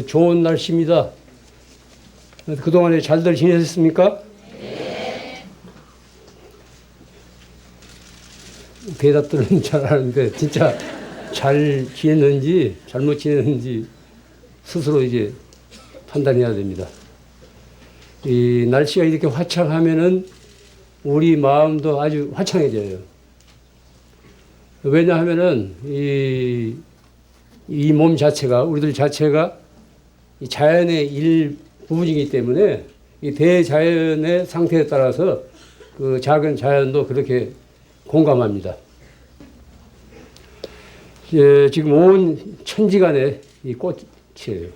좋은 날씨입니다. 그동안에 잘들 지내셨습니까? 네. 대답들은 잘 하는데 진짜 잘 지냈는지 잘못 지냈는지 스스로 이제 판단해야 됩니다. 이 날씨가 이렇게 화창하면은 우리 마음도 아주 화창해져요. 왜냐하면은 이 몸 자체가, 우리들 자체가 이 자연의 일부분이기 때문에 이 대자연의 상태에 따라서 그 작은 자연도 그렇게 공감합니다. 지금 온 천지간에 이 꽃이에요.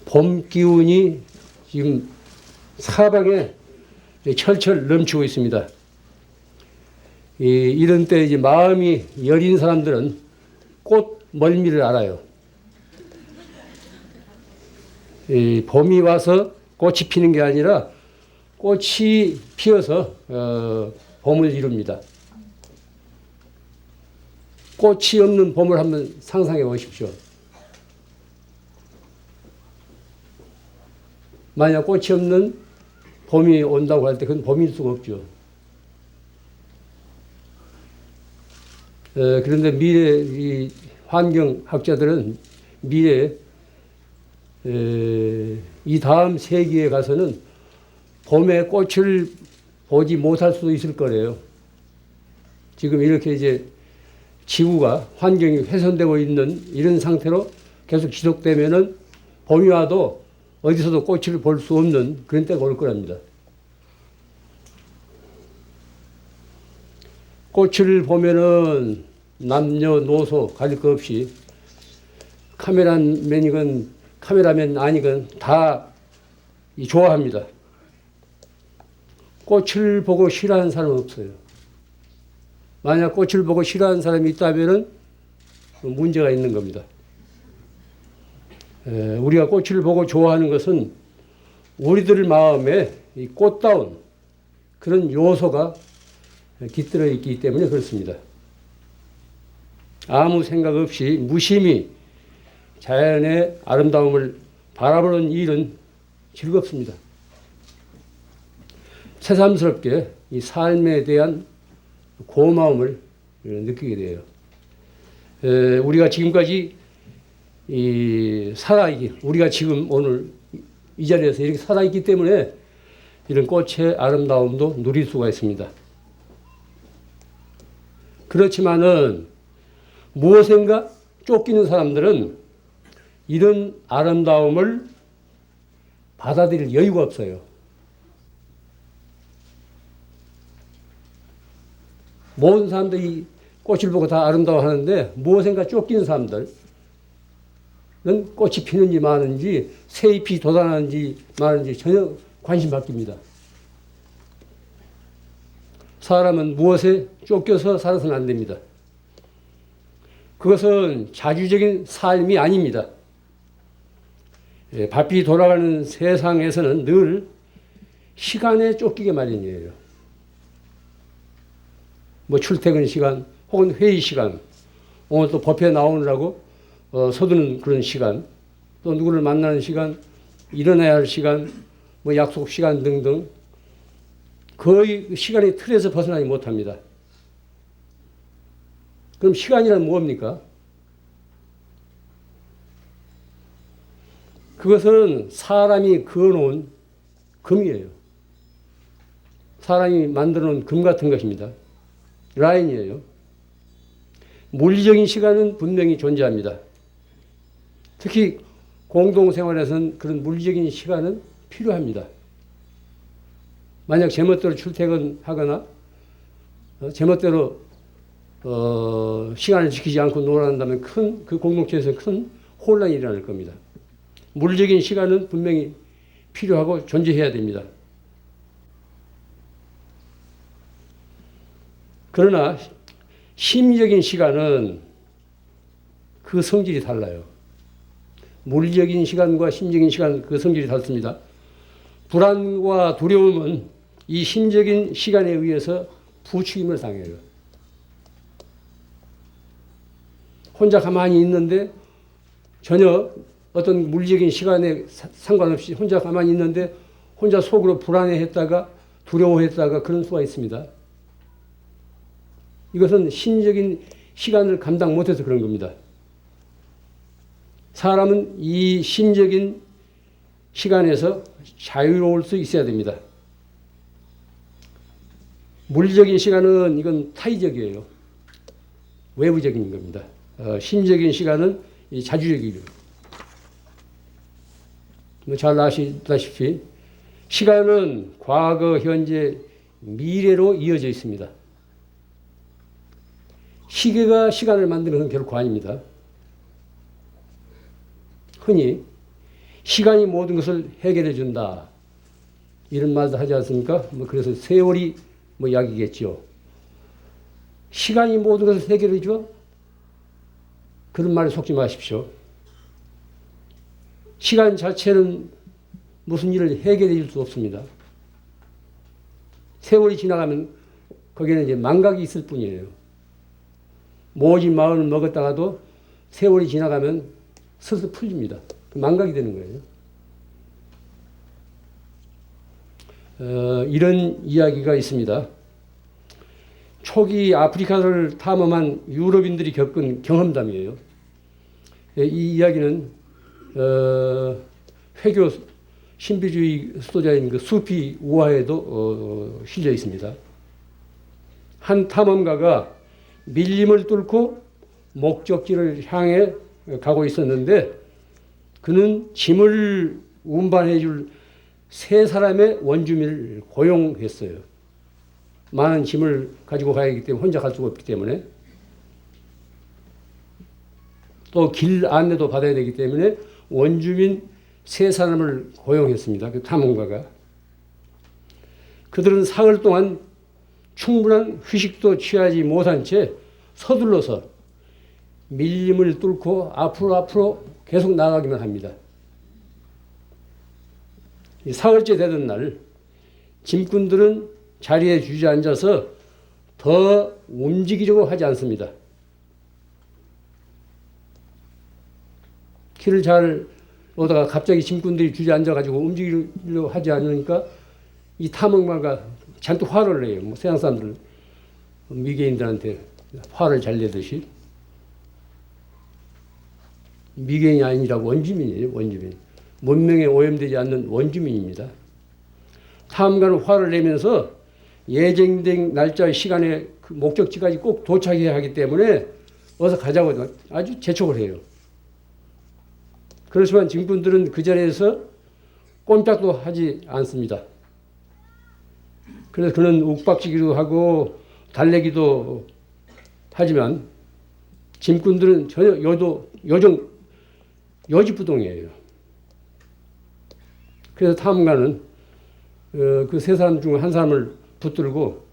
봄 기운이 지금 사방에 철철 넘치고 있습니다. 이런 때 이제 마음이 여린 사람들은 꽃 멀미를 알아요. 봄이 와서 꽃이 피는 게 아니라 꽃이 피어서 봄을 이룹니다. 꽃이 없는 봄을 한번 상상해 보십시오. 만약 꽃이 없는 봄이 온다고 할 때 그건 봄일 수가 없죠. 그런데 미래 이 환경학자들은 미래 이 다음 세기에 가서는 봄에 꽃을 보지 못할 수도 있을 거래요. 지금 이렇게 이제 지구가 환경이 훼손되고 있는 이런 상태로 계속 지속되면은 봄이 와도 어디서도 꽃을 볼 수 없는 그런 때가 올 거랍니다. 꽃을 보면은 남녀노소 가릴 것 없이 카메라맨이건 카메라맨 아니건 다 좋아합니다. 꽃을 보고 싫어하는 사람은 없어요. 만약 꽃을 보고 싫어하는 사람이 있다면은 문제가 있는 겁니다. 우리가 꽃을 보고 좋아하는 것은 우리들 마음에 이 꽃다운 그런 요소가 깃들어 있기 때문에 그렇습니다. 아무 생각 없이 무심히 자연의 아름다움을 바라보는 일은 즐겁습니다. 새삼스럽게 이 삶에 대한 고마움을 느끼게 돼요. 우리가 지금까지 우리가 지금 오늘 이 자리에서 이렇게 살아있기 때문에 이런 꽃의 아름다움도 누릴 수가 있습니다. 그렇지만은 무엇인가 쫓기는 사람들은 이런 아름다움을 받아들일 여유가 없어요. 모든 사람들이 꽃을 보고 다 아름다워 하는데 무엇인가 쫓기는 사람들은 꽃이 피는지 마는지 새잎이 돋아나는지 마는지 전혀 관심 바뀝니다. 사람은 무엇에 쫓겨서 살아서는 안 됩니다. 그것은 자주적인 삶이 아닙니다. 바삐 돌아가는 세상에서는 늘 시간에 쫓기게 마련이에요. 뭐 출퇴근 시간 혹은 회의 시간, 오늘 또 법회 나오느라고 서두는 그런 시간, 또 누구를 만나는 시간, 일어나야 할 시간, 뭐 약속 시간 등등 거의 시간의 틀에서 벗어나지 못합니다. 그럼 시간이란 뭡니까? 그것은 사람이 그어놓은 금이에요. 사람이 만들어놓은 금 같은 것입니다. 라인이에요. 물리적인 시간은 분명히 존재합니다. 특히 공동생활에서는 그런 물리적인 시간은 필요합니다. 만약 제멋대로 출퇴근하거나 제멋대로 시간을 지키지 않고 놀아난다면 그 공동체에서 큰 혼란이 일어날 겁니다. 물리적인 시간은 분명히 필요하고 존재해야 됩니다. 그러나 심리적인 시간은 그 성질이 달라요. 물리적인 시간과 심리적인 시간 그 성질이 다릅니다. 불안과 두려움은 이 심적인 시간에 의해서 부추김을 당해요. 혼자 가만히 있는데 전혀 어떤 물리적인 시간에 상관없이 혼자 가만히 있는데 혼자 속으로 불안해했다가 두려워했다가 그런 수가 있습니다. 이것은 심리적인 시간을 감당 못해서 그런 겁니다. 사람은 이 심적인 시간에서 자유로울 수 있어야 됩니다. 물리적인 시간은 이건 타의적이에요. 외부적인 겁니다. 심적인 시간은 자주적이에요. 잘 아시다시피 시간은 과거, 현재, 미래로 이어져 있습니다. 시계가 시간을 만드는 건 결코 아닙니다. 흔히 시간이 모든 것을 해결해 준다. 이런 말도 하지 않습니까? 그래서 세월이 약이겠죠. 시간이 모든 것을 해결해 줘? 그런 말에 속지 마십시오. 시간 자체는 무슨 일을 해결해 줄 수 없습니다. 세월이 지나가면 거기에는 이제 망각이 있을 뿐이에요. 모진 마음을 먹었다가도 세월이 지나가면 슬슬 풀립니다. 망각이 되는 거예요. 이런 이야기가 있습니다. 초기 아프리카를 탐험한 유럽인들이 겪은 경험담이에요. 이 이야기는 회교 신비주의 수도자인 그 수피 우화에도 실려 있습니다. 한 탐험가가 밀림을 뚫고 목적지를 향해 가고 있었는데 그는 짐을 운반해 줄 세 사람의 원주민을 고용했어요. 많은 짐을 가지고 가야 하기 때문에 혼자 갈 수가 없기 때문에 또 길 안내도 받아야 되기 때문에 원주민 세 사람을 고용했습니다. 그 탐험가가. 그들은 사흘 동안 충분한 휴식도 취하지 못한 채 서둘러서 밀림을 뚫고 앞으로 계속 나가기만 합니다. 사흘째 되던 날 짐꾼들은 자리에 주저앉아서 더 움직이려고 하지 않습니다. 길을 잘 오다가 갑자기 짐꾼들이 주저앉아가지고 움직이려고 하지 않으니까 이 탐험가가 잔뜩 화를 내요. 서양 사람들, 미개인들한테 화를 잘 내듯이. 미개인이 아니라고 원주민이에요. 원주민. 문명에 오염되지 않는 원주민입니다. 탐험가는 화를 내면서 예정된 날짜의 시간에 그 목적지까지 꼭 도착해야 하기 때문에 어서 가자고 아주 재촉을 해요. 그렇지만 짐꾼들은 그 자리에서 꼼짝도 하지 않습니다. 그래서 그는 욱박지기도 하고 달래기도 하지만 짐꾼들은 전혀 여지부동이에요. 그래서 탐험가는 그 세 사람 중 한 사람을 붙들고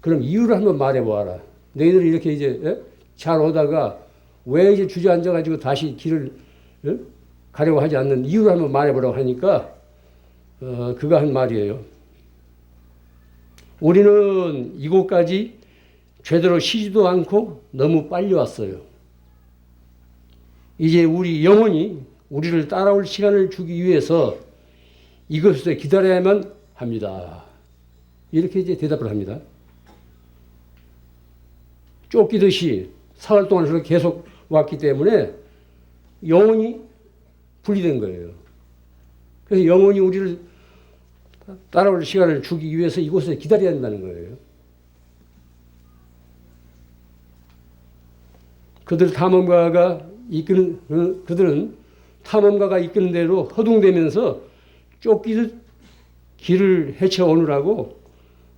그럼 이유를 한번 말해보아라. 너희들이 이렇게 이제 잘 오다가 왜 이제 주저앉아가지고 다시 길을 가려고 하지 않는 이유를 한번 말해보라고 하니까 그가 한 말이에요. 우리는 이곳까지 제대로 쉬지도 않고 너무 빨리 왔어요. 이제 우리 영혼이 우리를 따라올 시간을 주기 위해서 이것을 기다려야만 합니다. 이렇게 이제 대답을 합니다. 쫓기듯이 사흘 동안 계속 왔기 때문에 영혼이 분리된 거예요. 그래서 영혼이 우리를 따라올 시간을 주기 위해서 이곳에 기다려야 한다는 거예요. 그들은 탐험가가 이끄는 대로 허둥대면서 쫓기듯 길을 헤쳐오느라고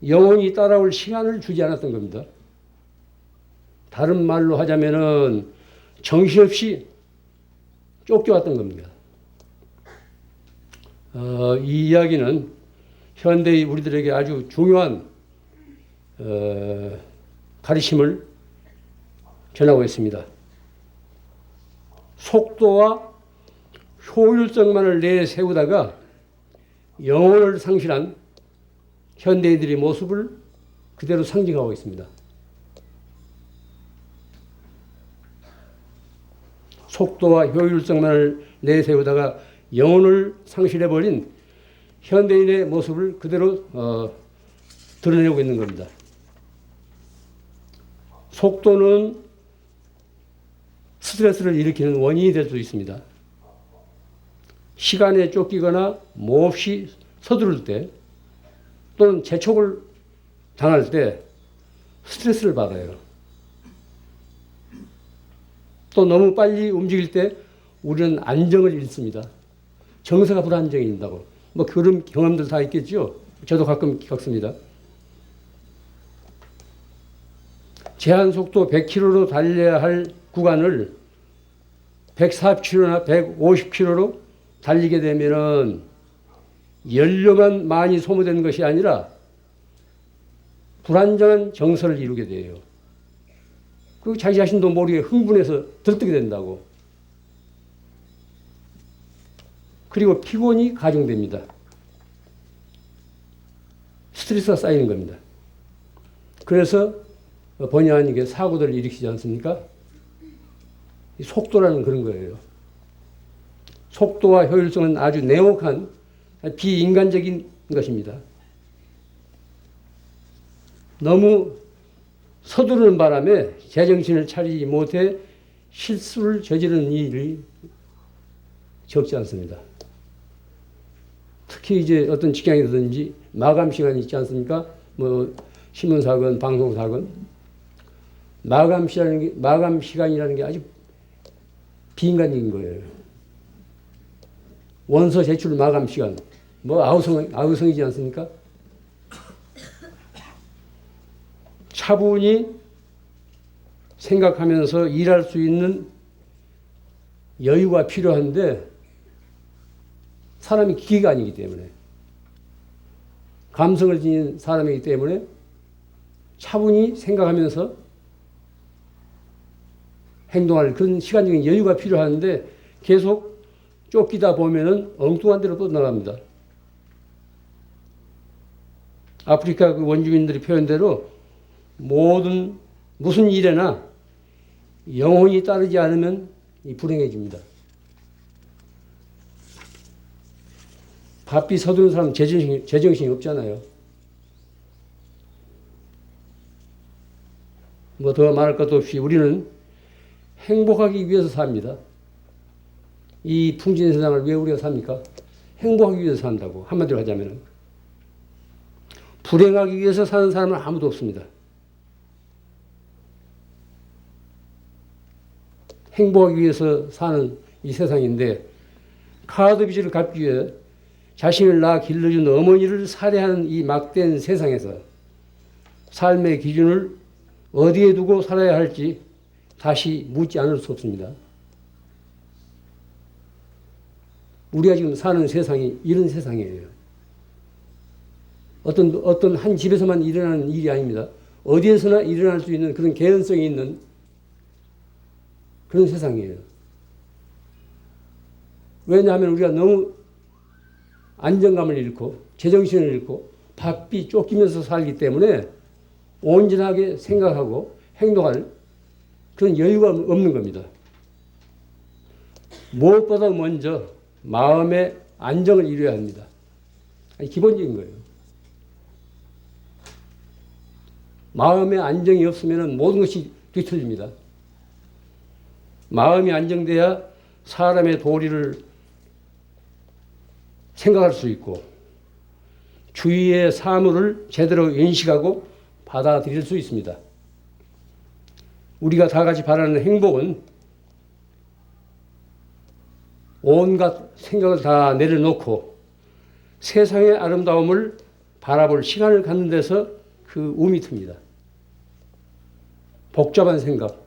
영혼이 따라올 시간을 주지 않았던 겁니다. 다른 말로 하자면은 정신없이 쫓겨왔던 겁니다. 이 이야기는 현대의 우리들에게 아주 중요한 가르침을 전하고 있습니다. 속도와 효율성만을 내세우다가 영혼을 상실한 현대인들의 모습을 그대로 상징하고 있습니다. 속도와 효율성만을 내세우다가 영혼을 상실해버린 현대인의 모습을 그대로 드러내고 있는 겁니다. 속도는 스트레스를 일으키는 원인이 될 수 있습니다. 시간에 쫓기거나 몹시 서두를 때 또는 재촉을 당할 때 스트레스를 받아요. 또 너무 빨리 움직일 때 우리는 안정을 잃습니다. 정서가 불안정이 된다고. 뭐 그런 경험들 다 있겠죠. 저도 가끔 겪습니다. 제한 속도 100km로 달려야 할 구간을 140km나 150km로 달리게 되면은 연료만 많이 소모되는 것이 아니라 불안정한 정서를 이루게 돼요. 그리고 자기 자신도 모르게 흥분해서 들뜨게 된다고. 그리고 피곤이 가중됩니다. 스트레스가 쌓이는 겁니다. 그래서 본의 아니게 사고들을 일으키지 않습니까? 속도라는 그런 거예요. 속도와 효율성은 아주 냉혹한 비인간적인 것입니다. 너무 서두르는 바람에 제정신을 차리지 못해 실수를 저지르는 일이 적지 않습니다. 특히 이제 어떤 직장이든지 마감 시간이 있지 않습니까? 뭐 신문사건, 방송사건. 마감 시간이라는 게 아주 비인간적인 거예요. 원서 제출 마감 시간. 뭐 아우성이지 않습니까? 차분히 생각하면서 일할 수 있는 여유가 필요한데 사람이 기계가 아니기 때문에 감성을 지닌 사람이기 때문에 차분히 생각하면서 행동할 그런 시간적인 여유가 필요한데 계속 쫓기다 보면은 엉뚱한 데로 또 나갑니다. 아프리카 그 원주민들이 표현대로 무슨 일에나 영혼이 따르지 않으면 불행해집니다. 바삐 서두른 사람 제정신이 없잖아요. 뭐 더 말할 것도 없이 우리는 행복하기 위해서 삽니다. 이 풍진 세상을 왜 우리가 삽니까? 행복하기 위해서 산다고. 한마디로 하자면 불행하기 위해서 사는 사람은 아무도 없습니다. 행복하기 위해서 사는 이 세상인데 카드 빚을 갚기 위해 자신을 낳아 길러준 어머니를 살해하는 이 막대한 세상에서 삶의 기준을 어디에 두고 살아야 할지 다시 묻지 않을 수 없습니다. 우리가 지금 사는 세상이 이런 세상이에요. 어떤 한 집에서만 일어나는 일이 아닙니다. 어디에서나 일어날 수 있는 그런 개연성이 있는 그런 세상이에요. 왜냐하면 우리가 너무 안정감을 잃고 제정신을 잃고 바삐 쫓기면서 살기 때문에 온전하게 생각하고 행동할 그런 여유가 없는 겁니다. 무엇보다 먼저 마음의 안정을 이루어야 합니다. 기본적인 거예요. 마음의 안정이 없으면 모든 것이 뒤틀립니다. 마음이 안정돼야 사람의 도리를 생각할 수 있고 주위의 사물을 제대로 인식하고 받아들일 수 있습니다. 우리가 다 같이 바라는 행복은 온갖 생각을 다 내려놓고 세상의 아름다움을 바라볼 시간을 갖는 데서 그 움이 틉니다. 복잡한 생각,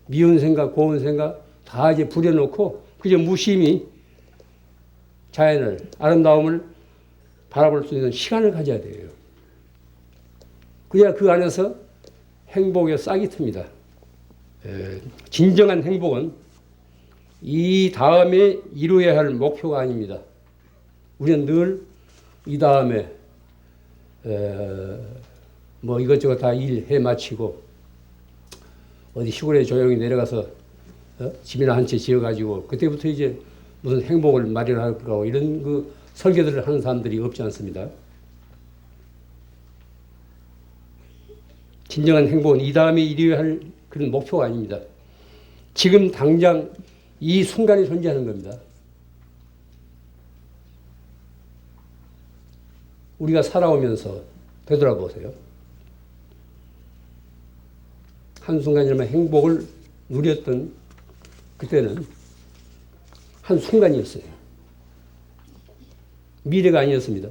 미운 생각, 고운 생각 다 이제 부려놓고 그저 무심히 자연을, 아름다움을 바라볼 수 있는 시간을 가져야 돼요. 그래야 그 안에서 행복의 싹이 틉니다. 진정한 행복은 이 다음에 이루어야 할 목표가 아닙니다. 우리는 늘 이 다음에 뭐 이것저것 다 일해 마치고 어디 시골에 조용히 내려가서 집이나 한 채 지어가지고 그때부터 이제 무슨 행복을 마련할 거고 이런 그 설계들을 하는 사람들이 없지 않습니다. 진정한 행복은 이 다음에 이루어야 할 그런 목표가 아닙니다. 지금 당장 이 순간에 존재하는 겁니다. 우리가 살아오면서 되돌아보세요. 한순간이나마 행복을 누렸던 그때는 한순간이었어요. 미래가 아니었습니다.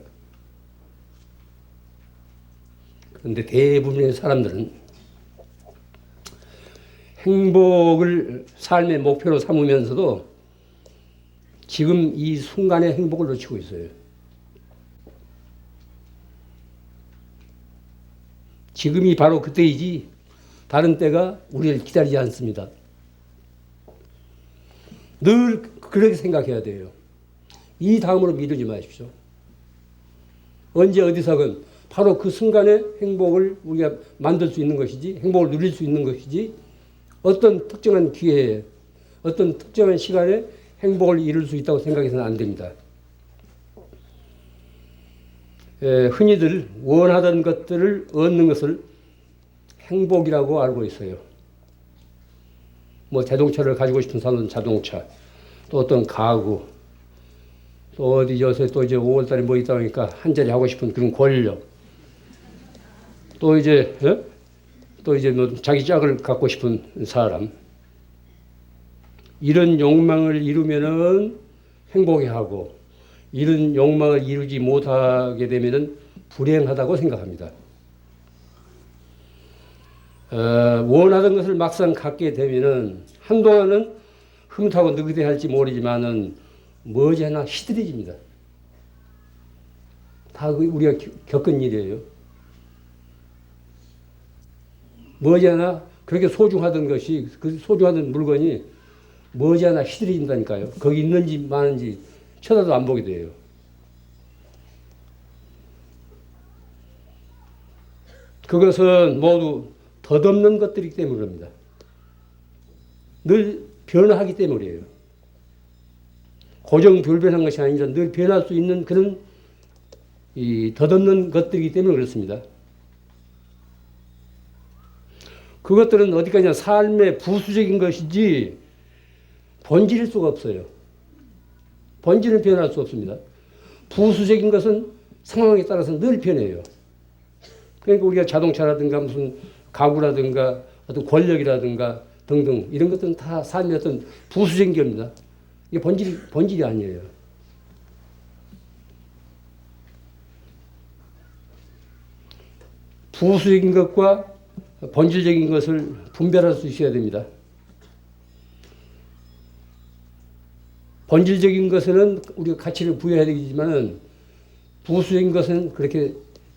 그런데 대부분의 사람들은 행복을 삶의 목표로 삼으면서도 지금 이 순간의 행복을 놓치고 있어요. 지금이 바로 그때이지 다른 때가 우리를 기다리지 않습니다. 늘 그렇게 생각해야 돼요. 이 다음으로 미루지 마십시오. 언제 어디서건 바로 그 순간의 행복을 우리가 만들 수 있는 것이지, 행복을 누릴 수 있는 것이지, 어떤 특정한 기회에, 어떤 특정한 시간에 행복을 이룰 수 있다고 생각해서는 안 됩니다. 흔히들 원하던 것들을 얻는 것을 행복이라고 알고 있어요. 뭐 자동차를 가지고 싶은 사람은 자동차, 또 어떤 가구, 또 어디 요새 또 이제 5월달에 뭐 있다 보니까 한 자리 하고 싶은 그런 권력, 또 이제 뭐 자기 짝을 갖고 싶은 사람, 이런 욕망을 이루면은 행복해하고 이런 욕망을 이루지 못하게 되면은 불행하다고 생각합니다. 원하던 것을 막상 갖게 되면은 한동안은 흐뭇하고 느긋해할지 모르지만은 머지않아 시들해집니다. 다 우리가 겪은 일이에요. 머지않아 그렇게 소중하던 것이, 그 소중하던 물건이 머지않아 시들해진다니까요. 거기 있는지 마는지 쳐다도 안 보게 돼요. 그것은 모두 덧없는 것들이기 때문입니다. 늘 변화하기 때문이에요. 고정불변한 것이 아니라 늘 변할 수 있는 그런 이 덧없는 것들이기 때문에 그렇습니다. 그것들은 어디까지나 삶의 부수적인 것이지 본질일 수가 없어요. 본질은 변할 수 없습니다. 부수적인 것은 상황에 따라서 늘 변해요. 그러니까 우리가 자동차라든가 무슨 가구라든가 어떤 권력이라든가 등등 이런 것들은 다 삶의 어떤 부수적인 겁니다. 이게 본질이 아니에요. 부수적인 것과 본질적인 것을 분별할 수 있어야 됩니다. 본질적인 것에는 우리가 가치를 부여해야 되지만 부수적인 것은 그렇게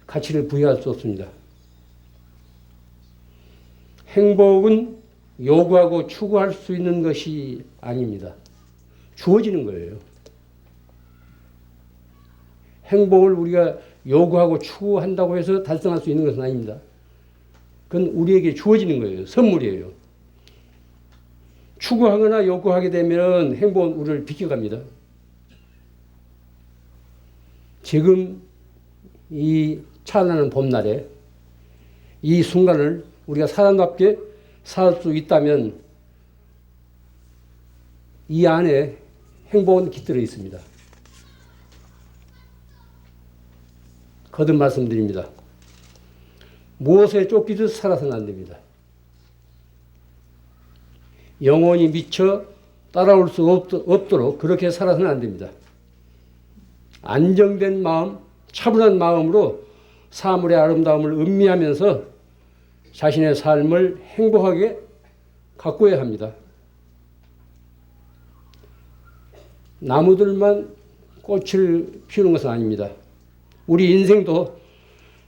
가치를 부여할 수 없습니다. 행복은 요구하고 추구할 수 있는 것이 아닙니다. 주어지는 거예요. 행복을 우리가 요구하고 추구한다고 해서 달성할 수 있는 것은 아닙니다. 그건 우리에게 주어지는 거예요. 선물이에요. 추구하거나 요구하게 되면 행복은 우리를 비켜갑니다. 지금 이 찬란한 봄날에 이 순간을 우리가 사람답게 살 수 있다면 이 안에 행복은 깃들어 있습니다. 거듭 말씀드립니다. 무엇에 쫓기듯 살아서는 안 됩니다. 영혼이 미쳐 따라올 수 없도록 그렇게 살아서는 안 됩니다. 안정된 마음, 차분한 마음으로 사물의 아름다움을 음미하면서 자신의 삶을 행복하게 가꾸어야 합니다. 나무들만 꽃을 피우는 것은 아닙니다. 우리 인생도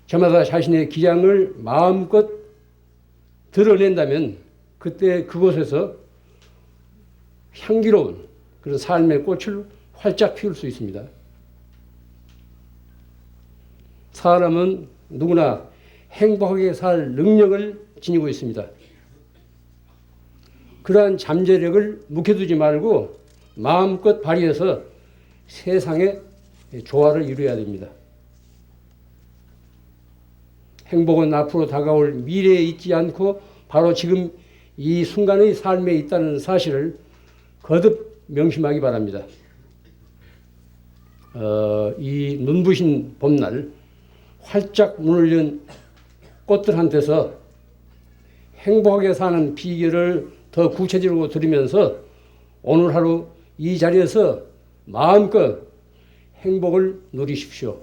저마다 자신의 기량을 마음껏 드러낸다면 그때 그곳에서 향기로운 그런 삶의 꽃을 활짝 피울 수 있습니다. 사람은 누구나 행복하게 살 능력을 지니고 있습니다. 그러한 잠재력을 묵혀두지 말고 마음껏 발휘해서 세상의 조화를 이루어야 됩니다. 행복은 앞으로 다가올 미래에 있지 않고 바로 지금 이 순간의 삶에 있다는 사실을 거듭 명심하기 바랍니다. 이 눈부신 봄날 활짝 문을 연 꽃들한테서 행복하게 사는 비결을 더 구체적으로 들으면서 오늘 하루 이 자리에서 마음껏 행복을 누리십시오.